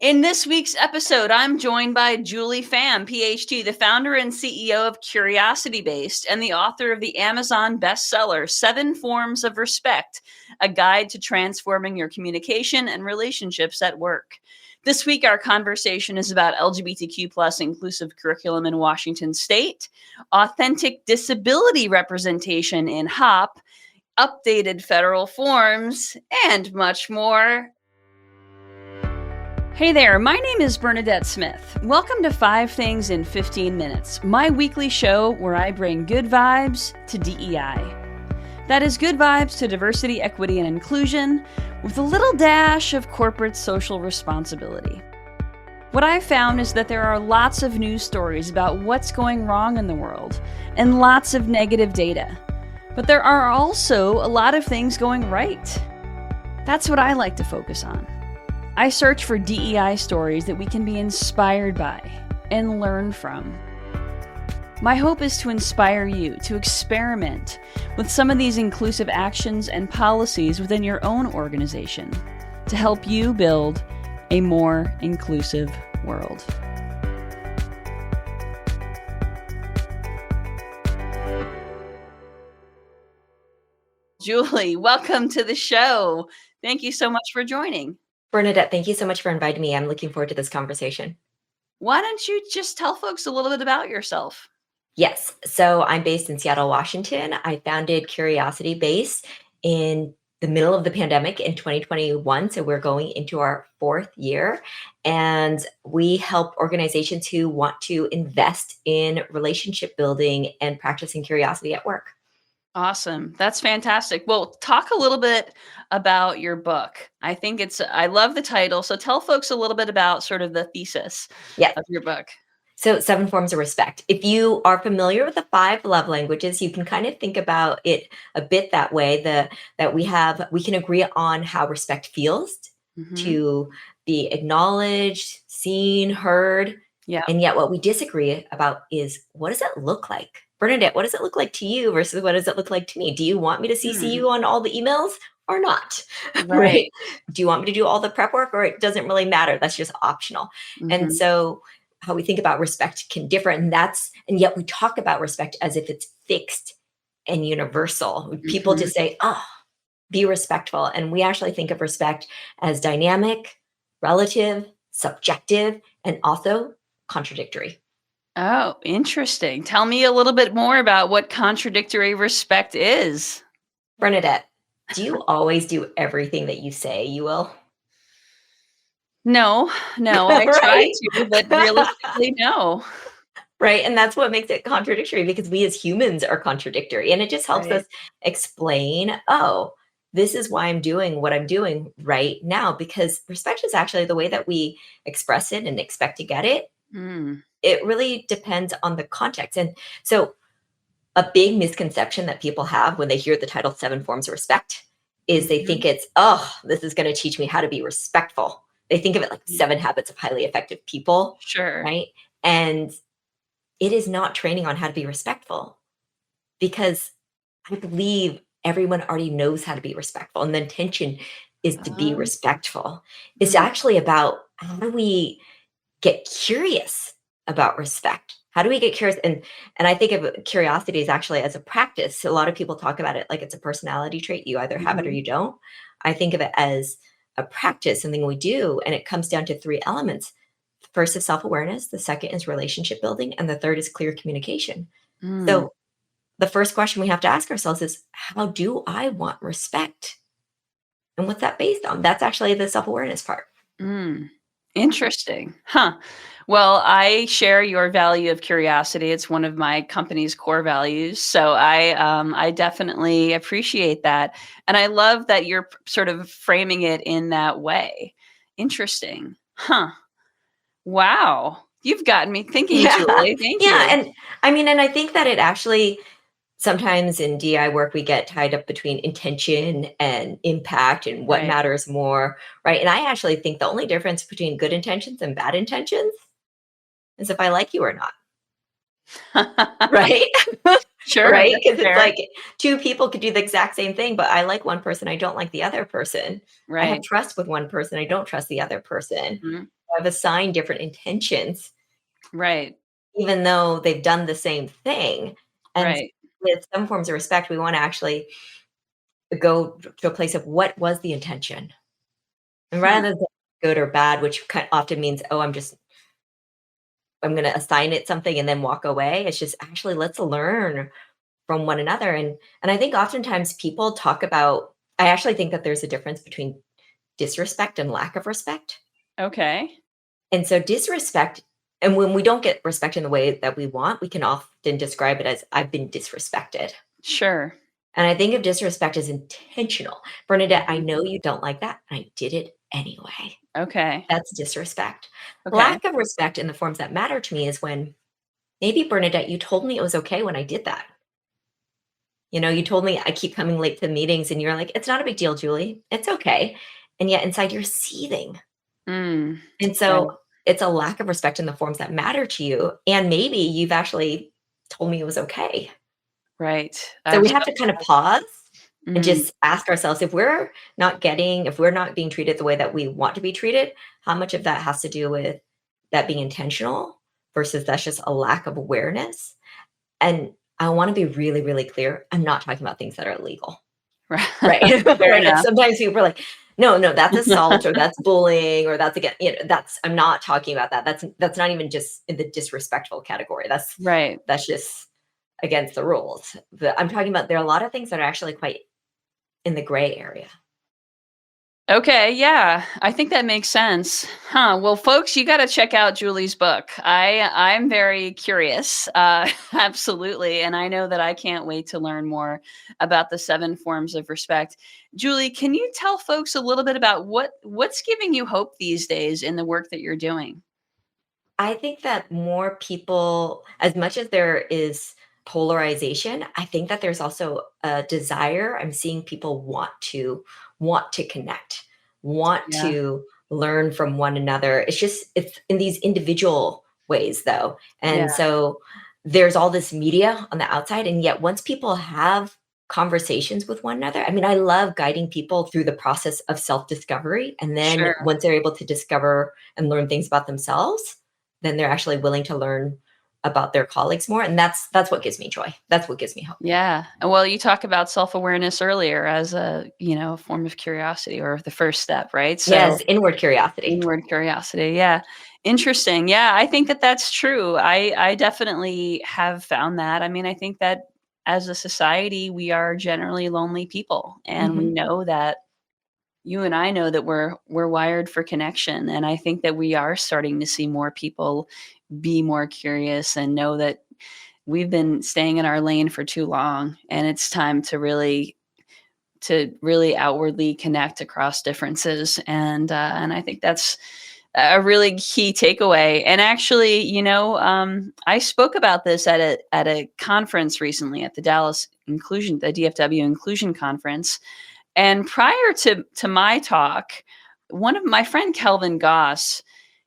In this week's episode, I'm joined by Julie Pham, PhD, the founder and CEO of Curiosity Based and the author of the Amazon bestseller, 7 Forms of Respect, a guide to transforming your communication and relationships at work. This week, our conversation is about LGBTQ plus inclusive curriculum in Washington State, authentic disability representation in HOP, updated federal forms, and much more. Hey there, my name is Bernadette Smith. Welcome to 5 Things in 15 Minutes, my weekly show where I bring good vibes to DEI. That is good vibes to diversity, equity, and inclusion with a little dash of corporate social responsibility. What I've found is that there are lots of news stories about what's going wrong in the world and lots of negative data. But there are also a lot of things going right. That's what I like to focus on. I search for DEI stories that we can be inspired by and learn from. My hope is to inspire you to experiment with some of these inclusive actions and policies within your own organization to help you build a more inclusive world. Julie, welcome to the show. Thank you so much for joining. Bernadette, thank you so much for inviting me. I'm looking forward to this conversation. Why don't you just tell folks a little bit about yourself? Yes, so I'm based in Seattle, Washington. I founded Curiosity Base in the middle of the pandemic in 2021. So we're going into our 4th year. And we help organizations who want to invest in relationship building and practicing curiosity at work. Awesome. That's fantastic. Well, talk a little bit about your book. I love the title. So tell folks a little bit about sort of the thesis Yes. of your book. So 7 forms of respect. If you are familiar with the 5 love languages, you can kind of think about it a bit that way, that we can agree on how respect feels to be acknowledged, seen, heard. Yeah. And yet what we disagree about is, what does it look like? Bernadette, what does it look like to you versus what does it look like to me? Do you want me to CC you on all the emails or not? Right. Do you want me to do all the prep work, or it doesn't really matter? That's just optional. And so how we think about respect can differ. And yet we talk about respect as if it's fixed and universal. People just say, oh, be respectful. And we actually think of respect as dynamic, relative, subjective, and also contradictory. Oh, interesting. Tell me a little bit more about what contradictory respect is. Bernadette, do you always do everything that you say you will? No, I try to, but realistically, no. Right. And that's what makes it contradictory, because we as humans are contradictory. And it just helps us explain, oh, this is why I'm doing what I'm doing right now, because respect is actually the way that we express it and expect to get it. It really depends on the context. And so a big misconception that people have when they hear the title 7 Forms of Respect is they think it's, oh, this is going to teach me how to be respectful. They think of it like 7 Habits of Highly Effective People. Sure. Right. And it is not training on how to be respectful, because I believe everyone already knows how to be respectful. And the intention is to be respectful. It's actually about, how do we get curious about respect? How do we get curious? And I think of curiosity as actually as a practice. A lot of people talk about it like it's a personality trait. You either have it or you don't. I think of it as a practice, something we do. And it comes down to 3 elements. First is self-awareness. The second is relationship building. And the third is clear communication. So the first question we have to ask ourselves is, how do I want respect? And what's that based on? That's actually the self-awareness part. Interesting. Well, I share your value of curiosity. It's one of my company's core values. So I definitely appreciate that. And I love that you're sort of framing it in that way. Interesting. Wow. You've gotten me thinking, Julie. Thank you. And I think that it actually, sometimes in DI work, we get tied up between intention and impact and what matters more, right? And I actually think the only difference between good intentions and bad intentions is if I like you or not. Right? Sure. Right? Because it's like 2 people could do the exact same thing, but I like one person, I don't like the other person. I have trust with one person, I don't trust the other person. have assigned different intentions, Right. even though they've done the same thing. And Right. with some forms of respect, we want to actually go to a place of what was the intention, and Huh. rather than good or bad, which often means, oh, I'm going to assign it something and then walk away. It's just actually let's learn from one another. And I think oftentimes people talk about. I actually think that there's a difference between disrespect and lack of respect. Okay. And so disrespect, and when we don't get respect in the way that we want, we can often describe it as I've been disrespected. Sure. And I think of disrespect as intentional. Bernadette, I Mhm. know you don't like that, and I did it anyway. Okay. That's disrespect. Okay. Lack of respect in the forms that matter to me is when maybe Bernadette, you told me it was okay when I did that. You told me I keep coming late to meetings, and you're like, it's not a big deal, Julie. It's okay. And yet inside you're seething. Mm. And Right. so it's a lack of respect in the forms that matter to you. And maybe you've actually told me it was okay. Right. So I'm we so have to kind of pause and mm. just ask ourselves if we're not being treated the way that we want to be treated, how much of that has to do with that being intentional versus that's just a lack of awareness. And I want to be really, really clear. I'm not talking about things that are illegal. Right. Fair Right. enough. Sometimes people are like, no, no, that's assault or that's bullying or that's again, I'm not talking about that. That's not even just in the disrespectful category. Right. That's just against the rules. But I'm talking about there are a lot of things that are actually quite in the gray area. Okay, yeah. I think that makes sense. Huh. Well, folks, you got to check out Julie's book. I'm very curious. Absolutely, and I know that I can't wait to learn more about the 7 forms of respect. Julie, can you tell folks a little bit about what's giving you hope these days in the work that you're doing? I think that more people, as much as there is polarization, I think that there's also a desire. I'm seeing people want to connect, want Yeah. to learn from one another. It's in these individual ways though. Yeah. And so there's all this media on the outside. And yet once people have conversations with one another, I mean, I love guiding people through the process of self-discovery. And then Sure. once they're able to discover and learn things about themselves, then they're actually willing to learn about their colleagues more, and that's what gives me joy. That's what gives me hope. Yeah. Well, you talk about self-awareness earlier as a form of curiosity or the first step, right? So Yes, inward curiosity. inward curiosity, yeah. Interesting, yeah, I think that that's true. I definitely have found that. I mean, I think that as a society, we are generally lonely people, and we Mhm. know that you and I know that we're wired for connection, and I think that we are starting to see more people be more curious and know that we've been staying in our lane for too long, and it's time to really outwardly connect across differences, and I think that's a really key takeaway. And actually, I spoke about this at a conference recently at the DFW Inclusion Conference. And prior to my talk, one of my friend Kelvin Goss,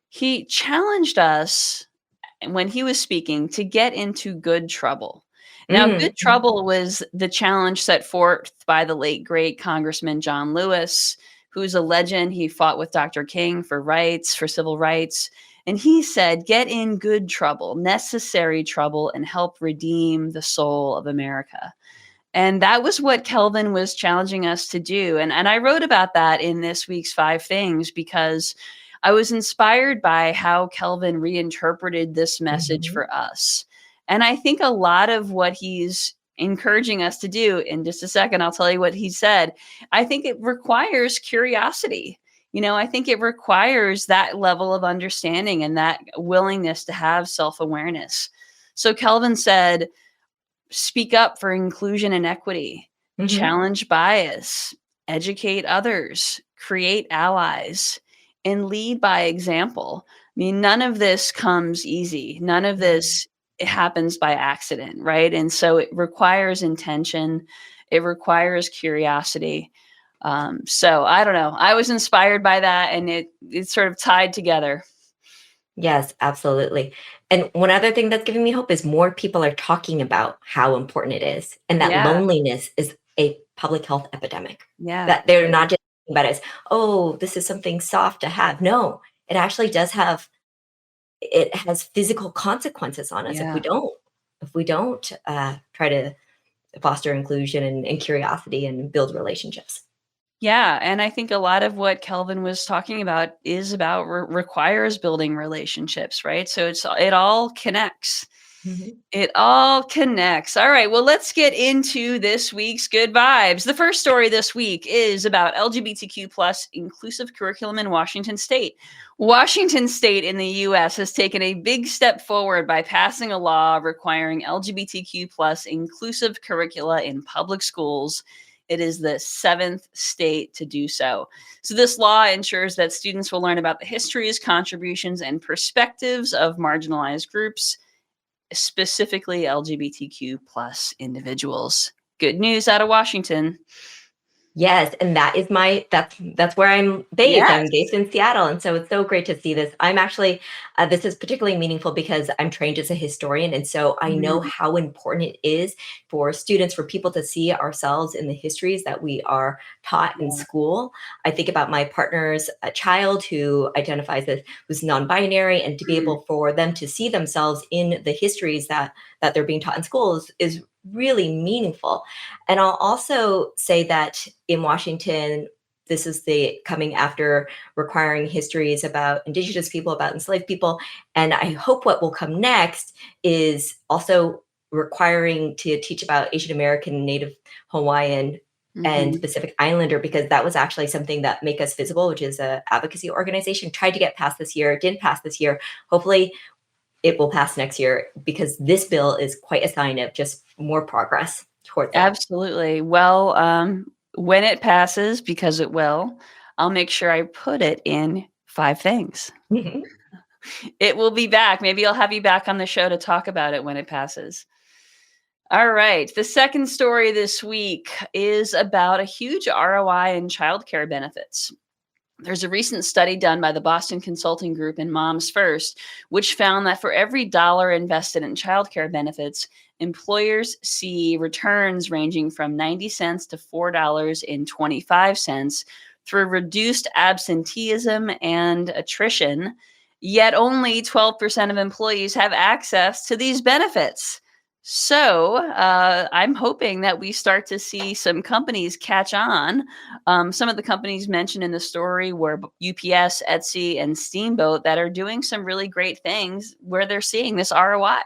he challenged us when he was speaking to get into good trouble. Now, good Mhm. trouble was the challenge set forth by the late great Congressman John Lewis, who's a legend. He fought with Dr. King for civil rights. And he said, get in good trouble, necessary trouble, and help redeem the soul of America. And that was what Kelvin was challenging us to do. And I wrote about that in this week's 5 things because I was inspired by how Kelvin reinterpreted this message Mhm. for us. And I think a lot of what he's encouraging us to do, in just a second, I'll tell you what he said. I think it requires curiosity. I think it requires that level of understanding and that willingness to have self awareness. So Kelvin said, speak up for inclusion and equity, Mhm. challenge bias, educate others, create allies, and lead by example. I mean, none of this comes easy. None of Mhm. this it happens by accident, right? And so it requires intention, it requires curiosity. So I don't know. I was inspired by that, and it's sort of tied together. Yes, absolutely. And one other thing that's giving me hope is more people are talking about how important it is, and that Yeah, loneliness is a public health epidemic. yeah, That they're not just thinking about it as, "Oh, this is something soft to have." No, it actually it has physical consequences on us Yeah. if we don't try to foster inclusion and curiosity and build relationships. Yeah, and I think a lot of what Kelvin was talking about is about requires building relationships, right? So it all connects. Mhm. It all connects. All right, well, let's get into this week's good vibes. The first story this week is about LGBTQ plus inclusive curriculum in Washington State. Washington State in the U.S. has taken a big step forward by passing a law requiring LGBTQ plus inclusive curricula in public schools. It is the seventh state to do so. So, this law ensures that students will learn about the histories, contributions, and perspectives of marginalized groups, specifically LGBTQ plus individuals. Good news out of Washington. Yes, and that's where I'm based. I'm Yes. based in Seattle, and so it's so great to see this. I'm actually this is particularly meaningful because I'm trained as a historian, and so I know Mm, how important it is for students, for people to see ourselves in the histories that we are taught in yeah. school. I think about my partner's a child who identifies as who's non-binary, and to be Mm, able for them to see themselves in the histories that they're being taught in schools is really meaningful. And I'll also say that in Washington, this is the coming after requiring histories about indigenous people, about enslaved people. And I hope what will come next is also requiring to teach about Asian American, Native Hawaiian, and mhm. Pacific Islander, because that was actually something that Make Us Visible, which is a advocacy organization, tried to get passed this year. It didn't pass this year. Hopefully it will pass next year, because this bill is quite a sign of just more progress towards that. Absolutely. Well, when it passes, because it will, I'll make sure I put it in five things. Mhm. It will be back. Maybe I'll have you back on the show to talk about it when it passes. All right. The second story this week is about a huge ROI in childcare benefits. There's a recent study done by the Boston Consulting Group and Moms First, which found that for every dollar invested in childcare benefits, employers see returns ranging from 90 cents to $4.25 through reduced absenteeism and attrition. Yet only 12% of employees have access to these benefits. So I'm hoping that we start to see some companies catch on. Some of the companies mentioned in the story were UPS, Etsy, and Steamboat that are doing some really great things where they're seeing this ROI.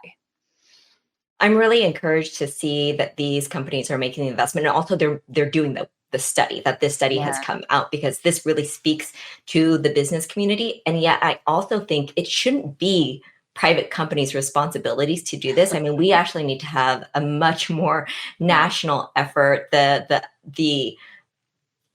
I'm really encouraged to see that these companies are making the investment, and also they're doing the study, that this study has Yeah. come out, because this really speaks to the business community. And yet I also think it shouldn't be private companies' responsibilities to do this. I mean, we actually need to have a much more Yeah. national effort. The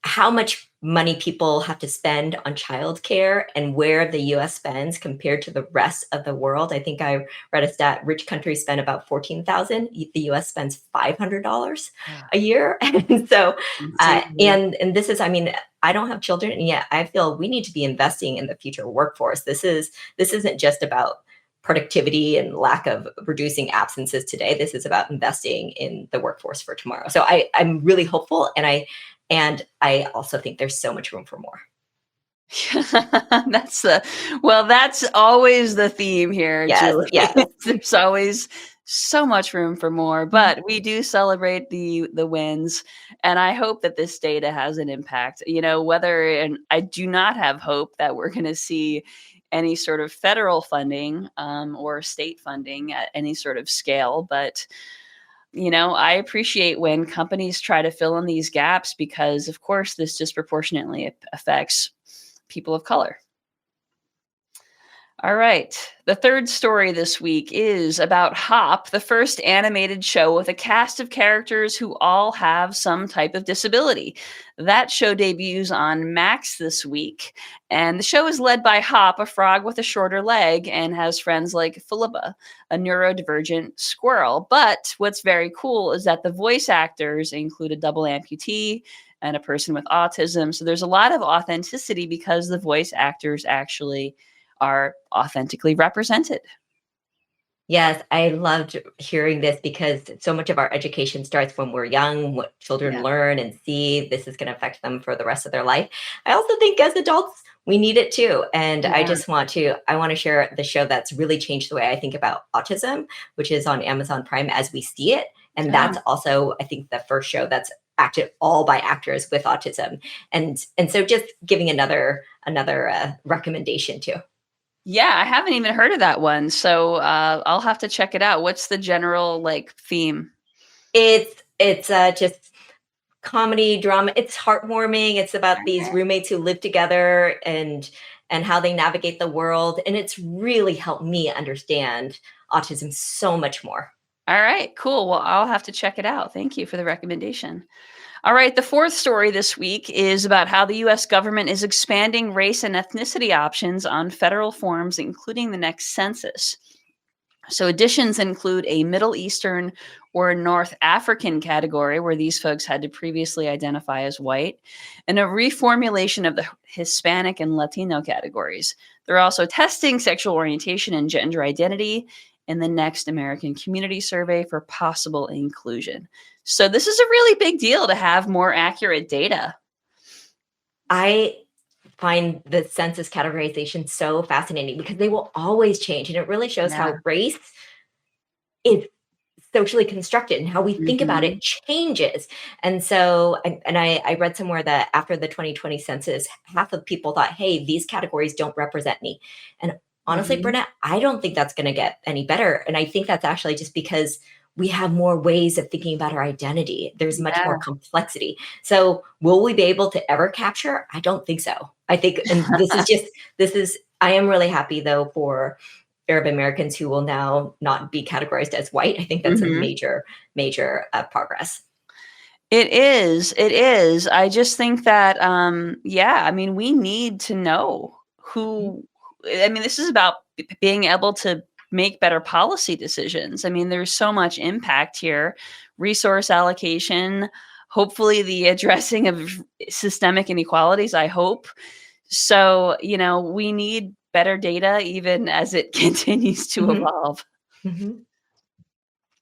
how much money people have to spend on childcare and where the US spends compared to the rest of the world. I think I read a stat, rich countries spend about 14,000, the US spends $500 Ah, a year. And so insane. and this is, I mean, I don't have children, and yet I feel we need to be investing in the future workforce. This isn't just about productivity and lack of reducing absences today. This is about investing in the workforce for tomorrow. So I'm really hopeful, and I also think there's so much room for more. That's the well, that's always the theme here, Yes, Julie. yes. There's always so much room for more, Mhm. but we do celebrate the wins, and I hope that this data has an impact. Whether and I do not have hope that we're going to see any sort of federal funding or state funding at any sort of scale, but I appreciate when companies try to fill in these gaps because, of course, this disproportionately affects people of color. All right. The third story this week is about Hop, the first animated show with a cast of characters who all have some type of disability. That show debuts on Max this week. And the show is led by Hop, a frog with a shorter leg, and has friends like Philippa, a neurodivergent squirrel. But what's very cool is that the voice actors include a double amputee and a person with autism. So there's a lot of authenticity because the voice actors actually are authentically represented. Yes, I loved hearing this, because so much of our education starts when we're young, what children Yeah. learn and see, this is going to affect them for the rest of their life. I also think as adults, we need it too. And Yeah. I want to share the show that's really changed the way I think about autism, which is on Amazon Prime, As We See It. And that's also, I think, the first show that's acted all by actors with autism. And so just giving another recommendation too. Yeah, I haven't even heard of that one. So I'll have to check it out. What's the general theme? It's just comedy drama. It's heartwarming. It's about these roommates who live together and how they navigate the world. And it's really helped me understand autism so much more. All right, cool. Well, I'll have to check it out. Thank you for the recommendation. All right, the fourth story this week is about how the U.S. government is expanding race and ethnicity options on federal forms, including the next census. So additions include a Middle Eastern or North African category where these folks had to previously identify as white, and a reformulation of the Hispanic and Latino categories. They're also testing sexual orientation and gender identity in the next American Community Survey for possible inclusion. So this is a really big deal to have more accurate data. I find the census categorization so fascinating because they will always change. And it really shows how race is socially constructed and how we think about it changes. And so, and I read somewhere that after the 2020 census, half of people thought, hey, these categories don't represent me. And honestly, Burnett, I don't think that's going to get any better. And I think that's actually just because we have more ways of thinking about our identity. There's much more complexity. So will we be able to ever capture? I don't think so. I think, and I am really happy though for Arab Americans who will now not be categorized as white. I think that's a major progress. It is. It is. I just think that, we need to know who, this is about being able to make better policy decisions. There's so much impact here, resource allocation, hopefully the addressing of systemic inequalities, I hope. So, we need better data even as it continues to evolve.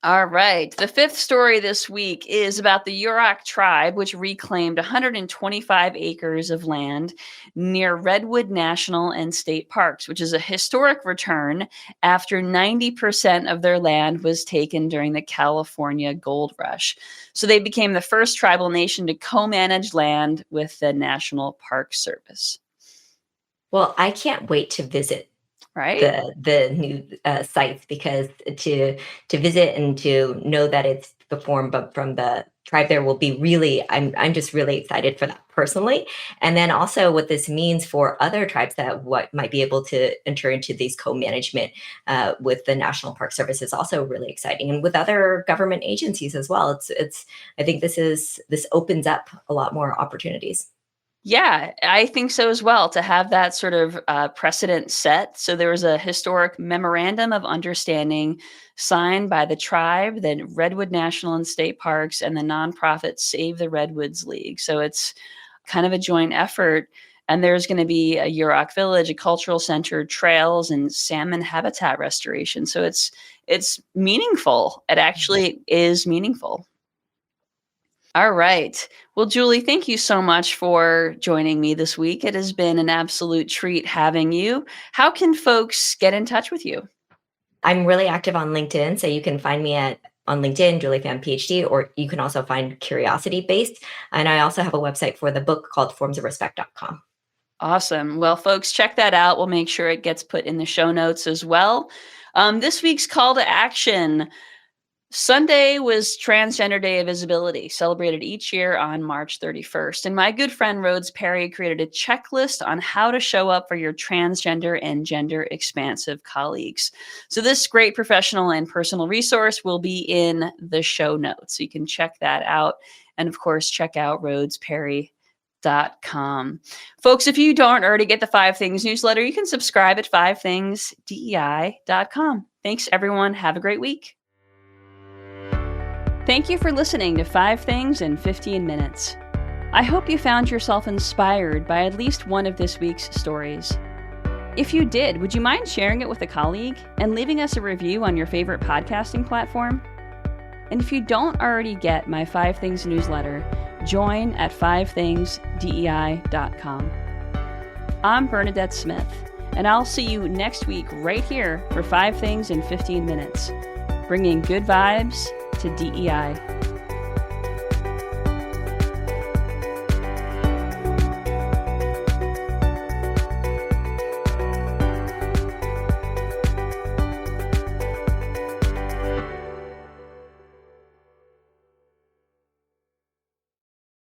All right. The fifth story this week is about the Yurok tribe, which reclaimed 125 acres of land near Redwood National and State Parks, which is a historic return after 90% of their land was taken during the California gold rush. So they became the first tribal nation to co-manage land with the National Park Service. Well, I can't wait to visit the new sites, because to visit and to know that it's performed but from the tribe there will be really, I'm just really excited for that personally. And then also what this means for other tribes that might be able to enter into these co-management with the National Park Service is also really exciting, and with other government agencies as well. It's I think this opens up a lot more opportunities. Yeah, I think so as well, to have that sort of precedent set. So there was a historic memorandum of understanding signed by the tribe, the Redwood National and State Parks, and the nonprofit Save the Redwoods League. So it's kind of a joint effort. And there's going to be a Yurok village, a cultural center, trails, and salmon habitat restoration. So it's meaningful. It actually is meaningful. All right. Well, Julie, thank you so much for joining me this week. It has been an absolute treat having you. How can folks get in touch with you? I'm really active on LinkedIn, so you can find me on LinkedIn, Julie Pham, PhD, or you can also find Curiosity Based. And I also have a website for the book called formsofrespect.com. Awesome. Well, folks, check that out. We'll make sure it gets put in the show notes as well. This week's call to action. Sunday was Transgender Day of Visibility, celebrated each year on March 31st. And my good friend Rhodes Perry created a checklist on how to show up for your transgender and gender expansive colleagues. So this great professional and personal resource will be in the show notes. So you can check that out. And of course, check out rhodesperry.com. Folks, if you don't already get the 5 Things newsletter, you can subscribe at 5thingsdei.com. Thanks, everyone. Have a great week. Thank you for listening to 5 Things in 15 Minutes. I hope you found yourself inspired by at least one of this week's stories. If you did, would you mind sharing it with a colleague and leaving us a review on your favorite podcasting platform? And if you don't already get my 5 Things newsletter, join at 5thingsdei.com. I'm Bernadette Smith, and I'll see you next week right here for 5 Things in 15 Minutes, bringing good vibes to DEI.